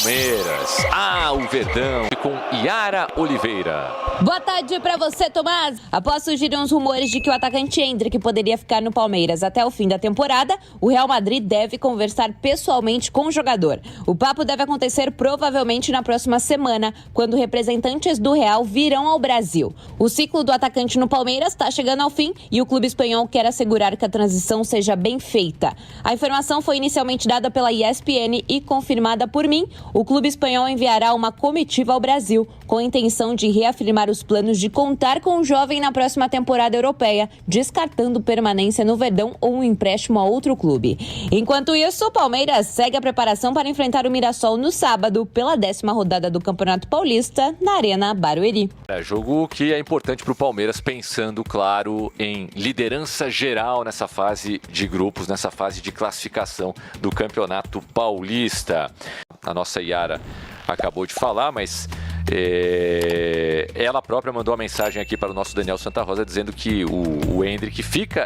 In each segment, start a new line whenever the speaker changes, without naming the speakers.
Palmeiras. O Verdão com Yara Oliveira.
Boa tarde pra você, Tomás. Após surgirem os rumores de que o atacante Endrick poderia ficar no Palmeiras até o fim da temporada, o Real Madrid deve conversar pessoalmente com o jogador. O papo deve acontecer provavelmente na próxima semana, quando representantes do Real virão ao Brasil. O ciclo do atacante no Palmeiras está chegando ao fim e o clube espanhol quer assegurar que a transição seja bem feita. A informação foi inicialmente dada pela ESPN e confirmada por mim. O clube espanhol enviará uma comitiva ao Brasil com a intenção de reafirmar os planos de contar com o jovem na próxima temporada europeia, descartando permanência no Verdão ou um empréstimo a outro clube. Enquanto isso, o Palmeiras segue a preparação para enfrentar o Mirassol no sábado, pela 10ª rodada do Campeonato Paulista, na Arena Barueri.
Jogo que é importante para o Palmeiras, pensando, claro, em liderança geral nessa fase de grupos, nessa fase de classificação do Campeonato Paulista. A nossa Yara acabou de falar, mas ela própria mandou uma mensagem aqui para o nosso Daniel Santa Rosa dizendo que o Endrick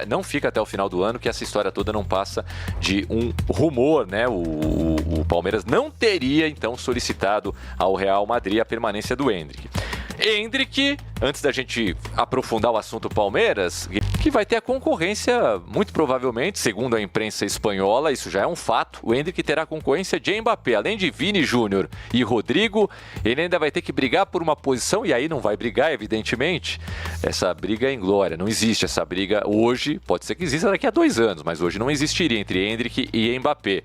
não fica até o final do ano, que essa história toda não passa de um rumor, né? O Palmeiras não teria, então, solicitado ao Real Madrid a permanência do Endrick. Endrick, antes da gente aprofundar o assunto Palmeiras, que vai ter a concorrência, muito provavelmente, segundo a imprensa espanhola, isso já é um fato, o Endrick terá a concorrência de Mbappé. Além de Vini Júnior e Rodrigo, ele ainda vai ter que brigar por uma posição, e aí não vai brigar, evidentemente. Essa briga é inglória, não existe essa briga hoje, pode ser que exista daqui a 2 anos, mas hoje não existiria entre Endrick e Mbappé.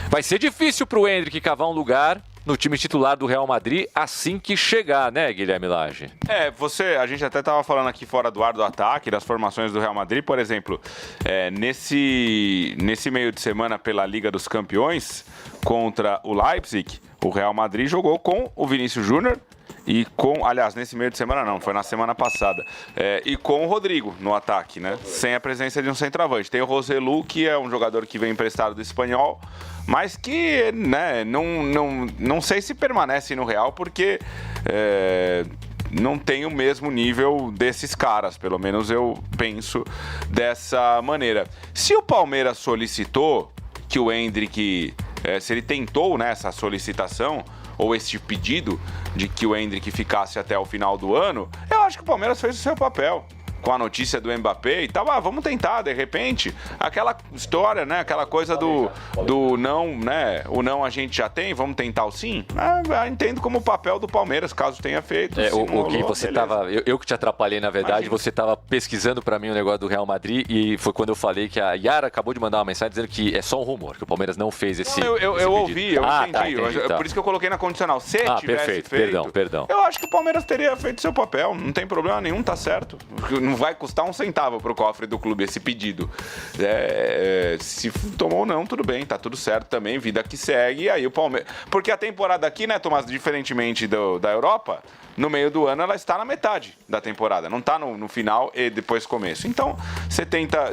Vai ser difícil para o Endrick cavar um lugar no time titular do Real Madrid assim que chegar, né, Guilherme Lage?
A gente até estava falando aqui fora do ar do ataque, das formações do Real Madrid, por exemplo, nesse meio de semana pela Liga dos Campeões contra o Leipzig, o Real Madrid jogou com o Vinícius Júnior e nesse meio de semana não, foi na semana passada, e com o Rodrigo no ataque, né, sem a presença de um centroavante. Tem o Roselu, que é um jogador que vem emprestado do Espanhol, mas que, né, não sei se permanece no Real, porque não tem o mesmo nível desses caras, pelo menos eu penso dessa maneira. Se o Palmeiras solicitou que o Endrick, se ele tentou, né, essa solicitação, ou esse pedido de que o Endrick ficasse até o final do ano, eu acho que o Palmeiras fez o seu papel. Com a notícia do Mbappé e tal, vamos tentar, de repente, aquela história, né, aquela coisa do não, né, o não a gente já tem, vamos tentar o sim. Entendo como o papel do Palmeiras, caso tenha feito.
O que você estava, eu que te atrapalhei, na verdade. Imagina. Você estava pesquisando para mim o negócio do Real Madrid e foi quando eu falei que a Yara acabou de mandar uma mensagem dizendo que é só um rumor, que o Palmeiras não fez esse
eu ouvi, eu entendi.
Tá.
Por isso que eu coloquei na condicional. Se tivesse feito,
perdão.
Eu acho que o Palmeiras teria feito seu papel, não tem problema nenhum, tá certo. Não vai custar um centavo pro cofre do clube esse pedido. Se tomou ou não, tudo bem, tá tudo certo também, vida que segue. E aí o Palmeiras... Porque a temporada aqui, né, Tomás, diferentemente da Europa, no meio do ano ela está na metade da temporada, não tá no final e depois começo. Então,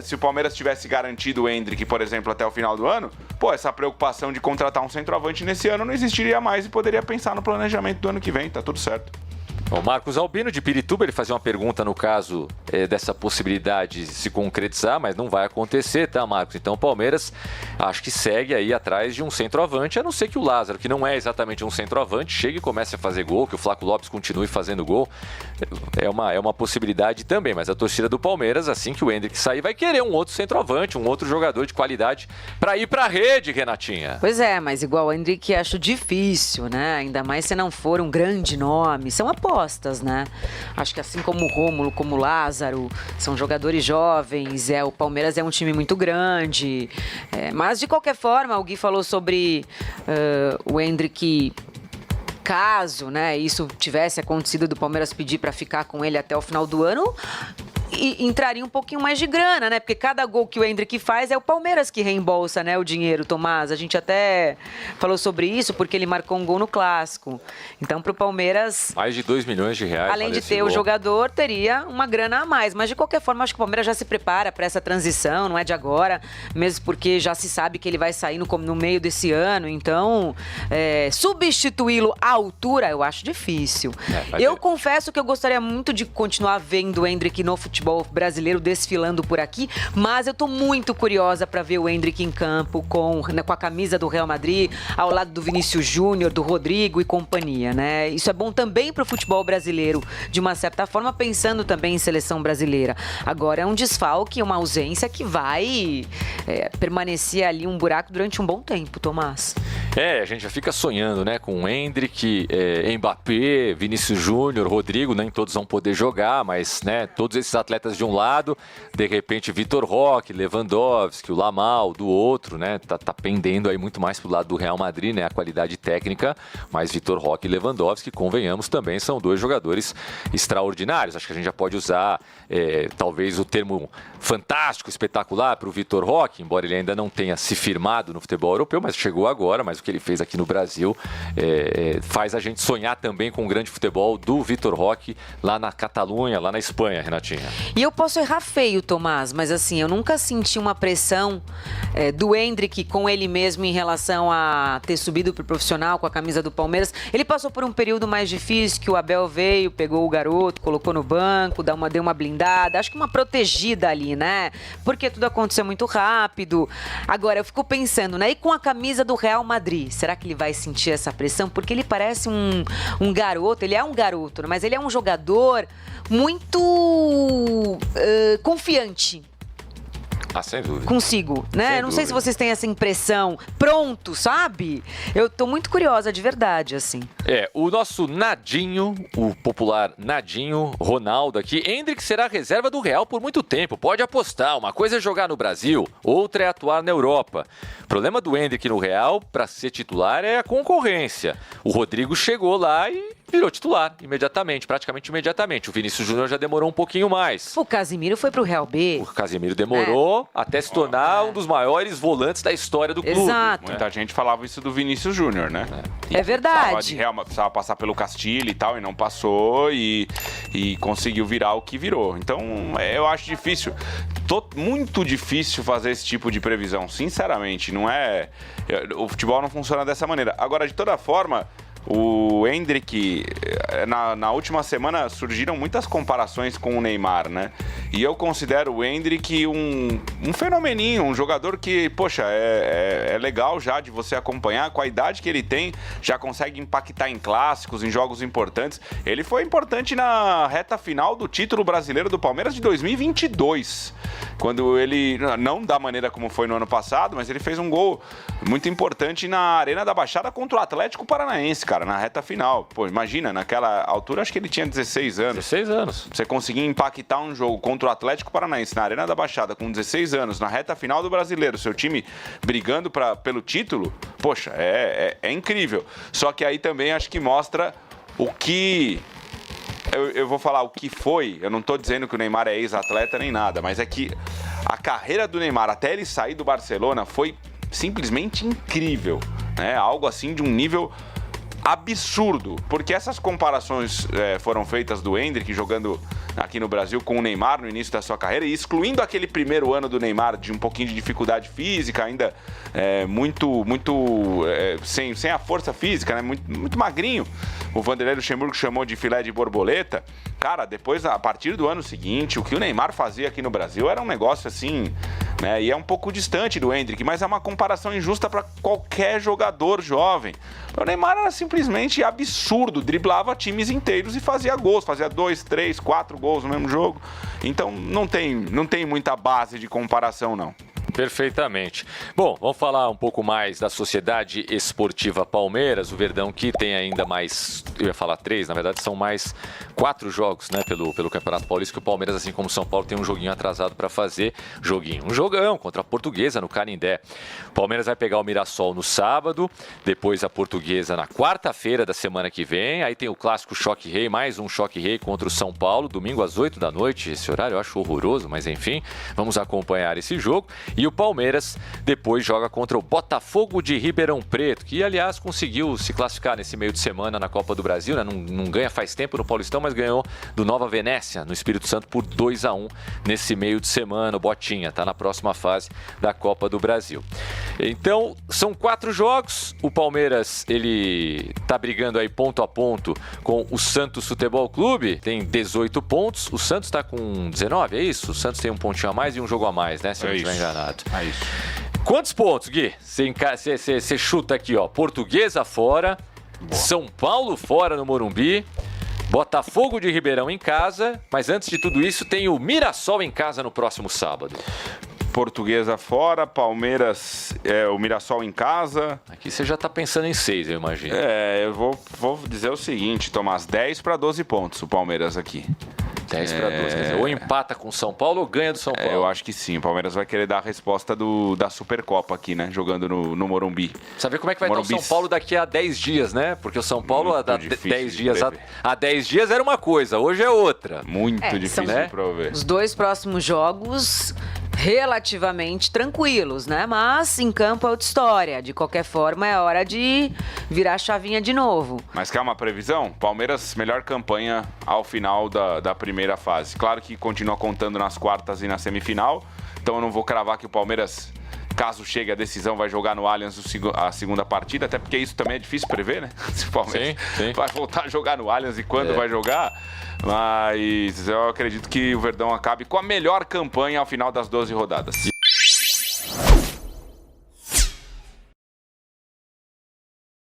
se o Palmeiras tivesse garantido o Endrick, por exemplo, até o final do ano, essa preocupação de contratar um centroavante nesse ano não existiria mais e poderia pensar no planejamento do ano que vem, tá tudo certo.
O Marcos Albino, de Pirituba, ele fazia uma pergunta no caso dessa possibilidade de se concretizar, mas não vai acontecer, tá, Marcos? Então o Palmeiras acho que segue aí atrás de um centroavante, a não ser que o Lázaro, que não é exatamente um centroavante, chegue e comece a fazer gol, que o Flaco Lopes continue fazendo gol. É uma possibilidade também, mas a torcida do Palmeiras, assim que o Endrick sair, vai querer um outro centroavante, um outro jogador de qualidade para ir para a rede, Renatinha.
Pois é, mas igual o Endrick acho difícil, né? Ainda mais se não for um grande nome. São apostas, né? Acho que assim como o Rômulo, como o Lázaro, são jogadores jovens, o Palmeiras é um time muito grande. Mas, de qualquer forma, o Gui falou sobre o Endrick... Caso, né, isso tivesse acontecido do Palmeiras pedir para ficar com ele até o final do ano, e entraria um pouquinho mais de grana, né? Porque cada gol que o Endrick faz é o Palmeiras que reembolsa, né, o dinheiro, Tomás. A gente até falou sobre isso porque ele marcou um gol no Clássico. Então, para o Palmeiras...
Mais de 2 milhões de reais.
Além de ter o jogador, teria uma grana a mais. Mas, de qualquer forma, acho que o Palmeiras já se prepara para essa transição, não é de agora, mesmo porque já se sabe que ele vai sair no meio desse ano. Então, substituí-lo à altura, eu acho difícil. Eu confesso que eu gostaria muito de continuar vendo o Endrick no futebol futebol brasileiro desfilando por aqui, mas eu tô muito curiosa para ver o Endrick em campo com a camisa do Real Madrid, ao lado do Vinícius Júnior, do Rodrigo e companhia, né? Isso é bom também para o futebol brasileiro, de uma certa forma, pensando também em seleção brasileira. Agora é um desfalque, uma ausência que vai permanecer ali um buraco durante um bom tempo, Tomás.
A gente já fica sonhando, né, com Endrick, Mbappé, Vinícius Júnior, Rodrigo, nem todos vão poder jogar, mas, né, todos esses atletas de um lado, de repente Vitor Roque, Lewandowski, o Lamal do outro, né, tá pendendo aí muito mais pro lado do Real Madrid, né, a qualidade técnica, mas Vitor Roque e Lewandowski, convenhamos, também são dois jogadores extraordinários. Acho que a gente já pode usar, talvez, o termo fantástico, espetacular para o Vitor Roque, embora ele ainda não tenha se firmado no futebol europeu, mas chegou agora, mas o que ele fez aqui no Brasil faz a gente sonhar também com o grande futebol do Vitor Roque lá na Catalunha, lá na Espanha, Renatinha.
E eu posso errar feio, Tomás, mas assim, eu nunca senti uma pressão do Endrick com ele mesmo em relação a ter subido pro profissional com a camisa do Palmeiras. Ele passou por um período mais difícil, que o Abel veio, pegou o garoto, colocou no banco, deu uma blindada, acho que uma protegida ali, né? Porque tudo aconteceu muito rápido. Agora, eu fico pensando, né? E com a camisa do Real Madrid, será que ele vai sentir essa pressão? Porque ele parece um garoto, ele é um garoto, mas ele é um jogador muito confiante.
Sem dúvida.
Consigo, né? Não sei se vocês têm essa impressão. Pronto, sabe? Eu tô muito curiosa, de verdade, assim.
O nosso Nadinho, o popular Nadinho, Ronaldo aqui. Endrick será reserva do Real por muito tempo. Pode apostar. Uma coisa é jogar no Brasil, outra é atuar na Europa. O problema do Endrick no Real, para ser titular, é a concorrência. O Rodrigo chegou lá e virou titular imediatamente, praticamente imediatamente. O Vinícius Júnior já demorou um pouquinho mais.
O Casemiro foi pro Real B.
O Casemiro demorou até se tornar um dos maiores volantes da história do clube.
Exato.
Muita gente falava isso do Vinícius Júnior, né?
É verdade.
Precisava passar pelo Castilho e tal, e não passou, e conseguiu virar o que virou. Então, eu acho difícil. Muito difícil fazer esse tipo de previsão, sinceramente. Não é... O futebol não funciona dessa maneira. Agora, de toda forma, o Endrick, na última semana surgiram muitas comparações com o Neymar, né? E eu considero o Endrick um fenomeninho, um jogador que, poxa, é legal já de você acompanhar. Com a idade que ele tem, já consegue impactar em clássicos, em jogos importantes. Ele foi importante na reta final do título brasileiro do Palmeiras de 2022. Quando ele, não da maneira como foi no ano passado, mas ele fez um gol muito importante na Arena da Baixada contra o Atlético Paranaense, cara, na reta final. Pô, imagina, naquela altura acho que ele tinha 16 anos.
16 anos.
Você conseguir impactar um jogo contra o Atlético Paranaense na Arena da Baixada com 16 anos, na reta final do Brasileiro, seu time brigando pelo título, poxa, é incrível. Só que aí também acho que mostra o que... Eu vou falar o que foi, eu não estou dizendo que o Neymar é ex-atleta nem nada, mas é que a carreira do Neymar até ele sair do Barcelona foi simplesmente incrível, né? Algo assim de um nível absurdo, porque essas comparações foram feitas do Endrick jogando aqui no Brasil com o Neymar no início da sua carreira, e excluindo aquele primeiro ano do Neymar de um pouquinho de dificuldade física, ainda sem a força física, né? Muito magrinho. O Vanderlei Luxemburgo chamou de filé de borboleta. Cara, depois, a partir do ano seguinte, o que o Neymar fazia aqui no Brasil era um negócio assim, né? E é um pouco distante do Endrick, mas é uma comparação injusta para qualquer jogador jovem. O Neymar era simplesmente absurdo, driblava times inteiros e fazia gols, fazia 2, 3, 4 gols no mesmo jogo. Então não tem muita base de comparação, não.
Perfeitamente. Bom, vamos falar um pouco mais da Sociedade Esportiva Palmeiras, o Verdão que tem ainda mais, eu ia falar 3, na verdade são mais 4 jogos, né, pelo Campeonato Paulista, que o Palmeiras, assim como o São Paulo, tem um joguinho atrasado para fazer. Um jogão contra a Portuguesa no Canindé. O Palmeiras vai pegar o Mirassol no sábado, depois a Portuguesa na quarta-feira da semana que vem, aí tem o clássico Choque Rei, mais um Choque Rei contra o São Paulo, domingo às 8 da noite, esse horário eu acho horroroso, mas enfim, vamos acompanhar esse jogo. E E o Palmeiras depois joga contra o Botafogo de Ribeirão Preto, que, aliás, conseguiu se classificar nesse meio de semana na Copa do Brasil, né? Não ganha faz tempo no Paulistão, mas ganhou do Nova Venécia, no Espírito Santo, por 2-1 nesse meio de semana. O Botinha está na próxima fase da Copa do Brasil. Então, são 4 jogos. O Palmeiras, ele está brigando aí ponto a ponto com o Santos Futebol Clube, tem 18 pontos. O Santos está com 19, é isso? O Santos tem um pontinho a mais e um jogo a mais, né? Se eu não estiver enganado.
É isso.
Quantos pontos, Gui? Você chuta aqui, ó. Portuguesa fora, São Paulo fora no Morumbi, Botafogo de Ribeirão em casa, mas antes de tudo isso tem o Mirassol em casa no próximo sábado.
Portuguesa fora, Palmeiras, o Mirassol em casa.
Aqui você já tá pensando em 6, eu imagino.
Eu vou dizer o seguinte, Tomás, 10 para 12 pontos o Palmeiras aqui.
10 para 12, quer dizer, ou empata com o São Paulo ou ganha do São Paulo.
Eu acho que sim, o Palmeiras vai querer dar a resposta da Supercopa aqui, né? Jogando no Morumbi.
Saber como é que vai estar o São Paulo daqui a 10 dias, né? Porque o São Paulo há 10 dias, há 10 dias era uma coisa, hoje é outra.
Muito difícil de prever.
Os 2 próximos jogos relativamente tranquilos, né? Mas em campo é outra história. De qualquer forma, é hora de virar a chavinha de novo.
Mas quer uma previsão? Palmeiras, melhor campanha ao final da primeira fase. Claro que continua contando nas quartas e na semifinal, então eu não vou cravar que o Palmeiras, caso chegue a decisão, vai jogar no Allianz a segunda partida, até porque isso também é difícil prever, né? Se o Palmeiras vai voltar a jogar no Allianz e quando vai jogar. Mas eu acredito que o Verdão acabe com a melhor campanha ao final das 12 rodadas.